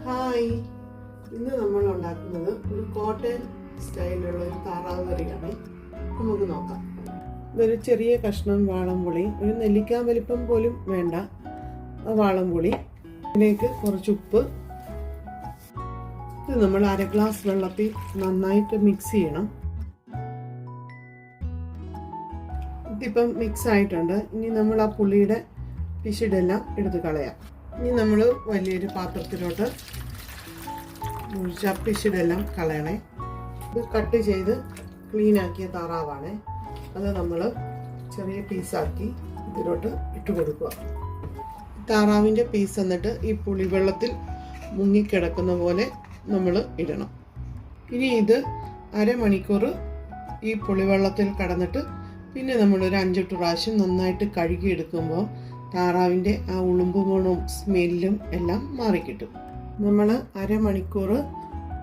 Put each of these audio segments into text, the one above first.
Hi, ഇന്ന് നമ്മൾ ഉണ്ടാക്കുന്നത് ഒരു കോട്ടൺ സ്റ്റൈലുള്ള ഒരു താറാവ് കറിയാണ്. നമുക്ക് നോക്കാം. ഇതൊരു ചെറിയ കഷ്ണം വാളംപുളി, ഒരു നെല്ലിക്ക വലിപ്പം പോലും വേണ്ട വാളംപുളി, ഇതിലേക്ക് കുറച്ച് ഉപ്പ്. ഇത് നമ്മൾ 1/2 ഗ്ലാസ് വെള്ളത്തിൽ നന്നായിട്ട് മിക്സ് ചെയ്യണം. ഇതിപ്പം മിക്സ് ആയിട്ടുണ്ട്. ഇനി നമ്മൾ ആ പുളിയുടെ പിശിടെല്ലാം എടുത്ത് കളയാം. ഇനി നമ്മൾ വലിയൊരു പാത്രത്തിലോട്ട് പിശിടെല്ലാം കളയണേ. ഇത് കട്ട് ചെയ്ത് ക്ലീൻ ആക്കിയ താറാവാണ്. അത് നമ്മൾ ചെറിയ പീസാക്കി ഇതിലോട്ട് ഇട്ട് കൊടുക്കുക. താറാവിൻ്റെ പീസ് എന്നിട്ട് ഈ പുളിവെള്ളത്തിൽ മുങ്ങിക്കിടക്കുന്ന പോലെ നമ്മൾ ഇടണം. ഇനി ഇത് 1/2 മണിക്കൂർ ഈ പുളിവെള്ളത്തിൽ കടന്നിട്ട് പിന്നെ നമ്മളൊരു 5-8 പ്രാവശ്യം നന്നായിട്ട് കഴുകിയെടുക്കുമ്പോൾ താറാവിൻ്റെ ആ ഉളുമ്പ് മണവും സ്മെല്ലും എല്ലാം മാറിക്കിട്ടും. നമ്മൾ 1/2 മണിക്കൂർ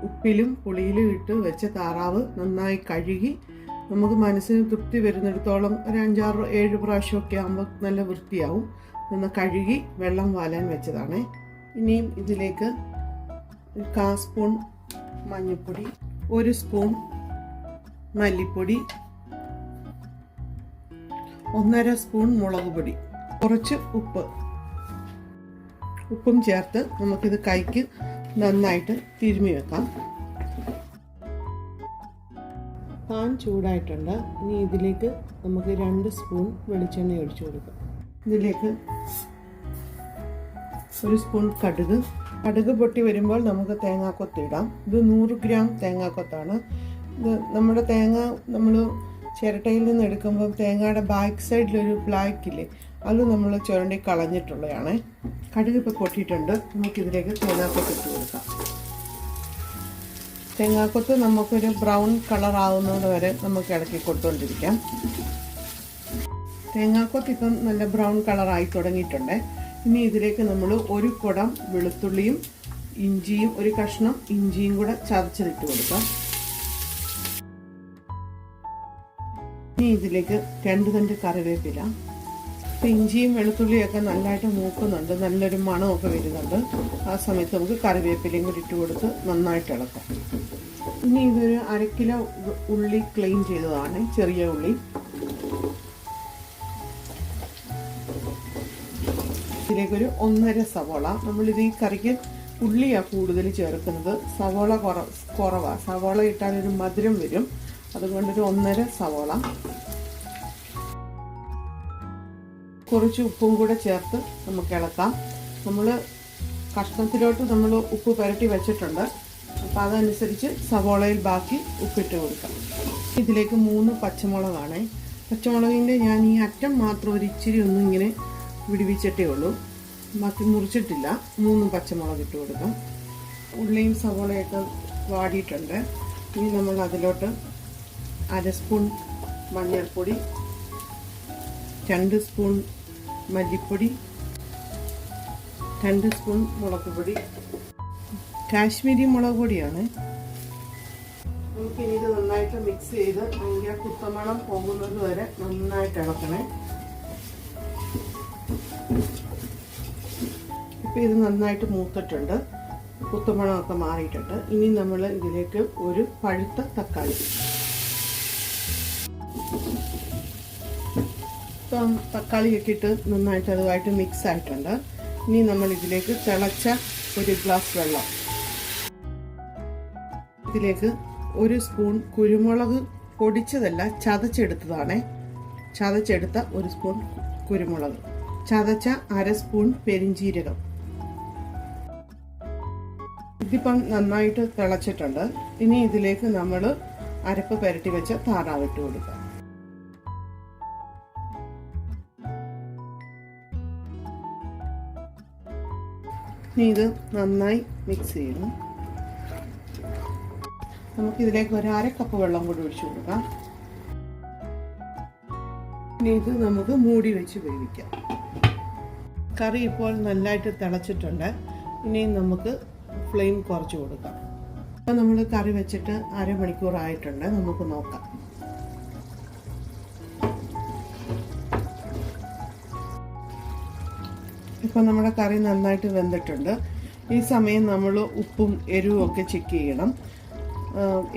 ഉപ്പിലും പുളിയിലും ഇട്ട് വെച്ച താറാവ് നന്നായി കഴുകി നമുക്ക് മനസ്സിന് തൃപ്തി വരുന്നിടത്തോളം ഒരു 5-6-7 പ്രാവശ്യമൊക്കെ ആകുമ്പോൾ നല്ല വൃത്തിയാവും. ഒന്ന് കഴുകി വെള്ളം വാലാൻ വെച്ചതാണ്. ഇനിയും ഇതിലേക്ക് 1/4 സ്പൂൺ മഞ്ഞൾപ്പൊടി, 1 സ്പൂൺ മല്ലിപ്പൊടി, 1/2 സ്പൂൺ മുളക് പൊടി, കുറച്ച് ഉപ്പും ചേർത്ത് നമുക്കിത് കൈക്ക് നന്നായിട്ട് തിരുമ്മി വെക്കാം. പാൻ ചൂടായിട്ടുണ്ട്. ഇനി ഇതിലേക്ക് നമുക്ക് 2 സ്പൂൺ വെളിച്ചെണ്ണ ഒഴിച്ചു കൊടുക്കാം. ഇതിലേക്ക് 1 സ്പൂൺ കടുക് പൊട്ടി വരുമ്പോൾ നമുക്ക് തേങ്ങാക്കൊത്ത് ഇടാം. ഇത് 100 ഗ്രാം തേങ്ങാക്കൊത്താണ്. ഇത് നമ്മുടെ തേങ്ങ നമ്മൾ ചിരട്ടയിൽ നിന്ന് എടുക്കുമ്പോൾ തേങ്ങയുടെ ബാക്ക് സൈഡിലൊരു ബ്ലാക്ക് ഇല്ലേ, അത് നമ്മൾ ചുരണ്ടി കളഞ്ഞിട്ടുള്ളതാണ്. കടുക് ഇപ്പോൾ പൊട്ടിയിട്ടുണ്ട്. നമുക്കിതിലേക്ക് തേങ്ങാക്കൊത്ത് ഇട്ട് കൊടുക്കാം. തേങ്ങാക്കൊത്ത് നമുക്കൊരു ബ്രൗൺ കളർ ആവുന്നത് വരെ നമുക്ക് ഇളക്കി കൊടുത്തുകൊണ്ടിരിക്കാം. തേങ്ങാക്കൊത്ത് ഇപ്പം നല്ല ബ്രൗൺ കളറായി തുടങ്ങിയിട്ടുണ്ട്. ഇനി ഇതിലേക്ക് നമ്മൾ 1 കുടം വെളുത്തുള്ളിയും ഇഞ്ചിയും 1 കഷ്ണം ഇഞ്ചിയും കൂടെ ചതച്ചതിട്ട് കൊടുക്കാം. ഇനി ഇതിലേക്ക് 2 തണ്ട് കറിവേപ്പില. ഇഞ്ചിയും വെളുത്തുള്ളിയൊക്കെ നല്ലതായിട്ട് മൂക്കുന്നുണ്ട്, നല്ലൊരു മണമൊക്കെ വരുന്നുണ്ട്. ആ സമയത്ത് നമുക്ക് കറിവേപ്പിലയും കൂടി ഇട്ട് കൊടുത്ത് നന്നായിട്ട് ഇളക്കാം. ഇനി ഇതൊരു 1/2 കിലോ ഉള്ളി ക്ലീൻ ചെയ്തതാണ്, ചെറിയ ഉള്ളി. ഇതിലേക്കൊരു 1.5 സവോള. നമ്മളിത് ഈ കറിക്ക് ഉള്ളിയാണ് കൂടുതൽ ചേർക്കുന്നത്, സവോള കുറവാണ്. സവോള ഇട്ടാലൊരു മധുരം വരും, അതുകൊണ്ടൊരു 1.5 സവോള. കുറച്ച് ഉപ്പും കൂടെ ചേർത്ത് നമുക്ക് ഇളക്കാം. നമ്മൾ കഷ്ണത്തിലോട്ട് നമ്മൾ ഉപ്പ് പുരട്ടി വെച്ചിട്ടുണ്ട്, അപ്പോൾ അതനുസരിച്ച് സവോളയിൽ ബാക്കി ഉപ്പിട്ട് കൊടുക്കാം. ഇതിലേക്ക് 3 പച്ചമുളകാണ്. പച്ചമുളകിൻ്റെ ഞാൻ ഈ അറ്റം മാത്രം ഒരു ഇച്ചിരി ഒന്നും ഇങ്ങനെ വിടിവിച്ചിട്ടേ ഉള്ളൂ, ബാക്കി മുറിച്ചിട്ടില്ല. 3 പച്ചമുളക് ഇട്ട് കൊടുക്കാം. ഉള്ളിയും സവോളയൊക്കെ വാടിയിട്ടുണ്ട്. ഇനി നമ്മൾ അതിലോട്ട് 1/2 സ്പൂൺ മഞ്ഞൾപ്പൊടി, 2 സ്പൂൺ മല്ലിപ്പൊടി, 2 സ്പൂൺ മുളക് പൊടി, കാശ്മീരി മുളക് പൊടിയാണ്. നമുക്കിനി ഇത് നന്നായിട്ട് മിക്സ് ചെയ്ത് അതിൻ്റെ കുത്തമണം പോകുന്നത് വരെ നന്നായിട്ട് ഇളക്കണേ. ഇപ്പം ഇത് നന്നായിട്ട് മൂത്തിട്ടുണ്ട്, കുത്തമണമൊക്കെ മാറിയിട്ടുണ്ട്. ഇനി നമ്മൾ ഇതിലേക്ക് ഒരു പഴുത്ത തക്കാളി. ഇപ്പം തക്കാളിയൊക്കെ ഇട്ട് നന്നായിട്ട് അതുമായിട്ട് മിക്സ് ആയിട്ടുണ്ട്. ഇനി നമ്മൾ ഇതിലേക്ക് തിളച്ച 1 ഗ്ലാസ് വെള്ളം, ഇതിലേക്ക് 1 സ്പൂൺ കുരുമുളക് പൊടിച്ചതല്ല ചതച്ചെടുത്തതാണ്, ചതച്ചെടുത്ത 1 സ്പൂൺ കുരുമുളക്, ചതച്ച 1/2 സ്പൂൺ പെരിഞ്ജീരകം. ഇതിപ്പം നന്നായിട്ട് തിളച്ചിട്ടുണ്ട്. ഇനി ഇതിലേക്ക് നമ്മൾ അരപ്പ് പുരട്ടി വെച്ച താറാവ് ഇട്ട് കൊടുക്കാം. ഇനി ഇത് നന്നായി മിക്സ് ചെയ്യണം. നമുക്കിതിലേക്ക് 1/2 കപ്പ് വെള്ളം കൂടി ഒഴിച്ചു കൊടുക്കാം. ഇനി ഇത് നമുക്ക് മൂടി വെച്ച് വേവിക്കാം. കറി ഇപ്പോൾ നന്നായിട്ട് തിളച്ചിട്ടുണ്ട്. ഇനി നമുക്ക് ഫ്ലെയിം കുറച്ച് കൊടുക്കാം. അപ്പോൾ നമ്മൾ കറി വെച്ചിട്ട് 1/2 മണിക്കൂർ ആയിട്ടുണ്ട്. നമുക്ക് നോക്കാം. ഇപ്പോൾ നമ്മുടെ കറി നന്നായിട്ട് വെന്തിട്ടുണ്ട്. ഈ സമയം നമ്മൾ ഉപ്പും എരിവും ഒക്കെ ചെക്ക് ചെയ്യണം.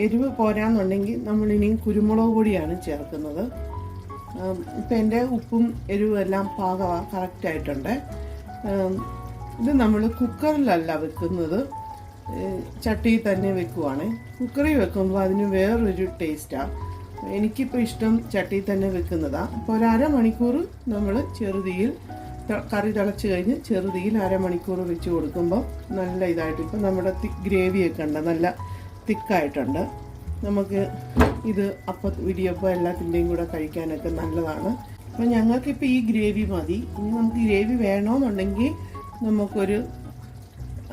എരിവ് പോരാന്നുണ്ടെങ്കിൽ നമ്മളിനിയും കുരുമുളക് പൊടിയാണ് ചേർക്കുന്നത്. ഇപ്പം എൻ്റെ ഉപ്പും എരിവും എല്ലാം പാകമാണ്, കറക്റ്റായിട്ടുണ്ട്. ഇത് നമ്മൾ കുക്കറിലല്ല വെക്കുന്നത്, ചട്ടിയിൽ തന്നെ വെക്കുവാണ്. കുക്കറിൽ വെക്കുമ്പോൾ അതിന് വേറൊരു ടേസ്റ്റാണ്. എനിക്കിപ്പോൾ ഇഷ്ടം ചട്ടിയിൽ തന്നെ വെക്കുന്നതാണ്. അപ്പോൾ ഒരു അരമണിക്കൂർ നമ്മൾ ചെറുതീയിൽ കറി തിളച്ച് കഴിഞ്ഞ് ചെറുതീയിൽ അരമണിക്കൂർ വെച്ച് കൊടുക്കുമ്പോൾ നല്ല ഇതായിട്ട്, ഇപ്പം നമ്മുടെ ഗ്രേവിയൊക്കെ ഉണ്ട്, നല്ല തിക്കായിട്ടുണ്ട്. നമുക്ക് ഇത് ഇടിയപ്പം എല്ലാത്തിൻ്റെയും കൂടെ കഴിക്കാനൊക്കെ നല്ലതാണ്. അപ്പം ഞങ്ങൾക്കിപ്പോൾ ഈ ഗ്രേവി മതി. ഇനി നമുക്ക് ഗ്രേവി വേണമെന്നുണ്ടെങ്കിൽ നമുക്കൊരു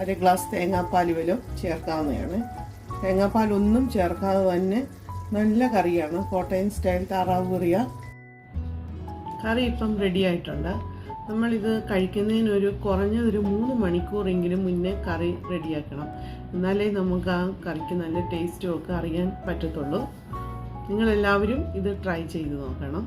അര ഗ്ലാസ് തേങ്ങാപ്പാൽ വല്ലതും ചേർക്കാവുന്നതാണ്. തേങ്ങാപ്പാലൊന്നും ചേർക്കാതെ തന്നെ നല്ല കറിയാണ്, കോട്ടയം സ്റ്റൈൽ താറാവ് കറിയാണ്. കറി ഇപ്പം റെഡി ആയിട്ടുണ്ട്. നമ്മളിത് കഴിക്കുന്നതിനൊരു കുറഞ്ഞതൊരു 3 മണിക്കൂറെങ്കിലും മുന്നേ കറി റെഡിയാക്കണം. എന്നാലേ നമുക്ക് ആ കറിക്ക് നല്ല ടേസ്റ്റും ഒക്കെ അറിയാൻ പറ്റത്തുള്ളൂ. നിങ്ങളെല്ലാവരും ഇത് ട്രൈ ചെയ്ത് നോക്കണം.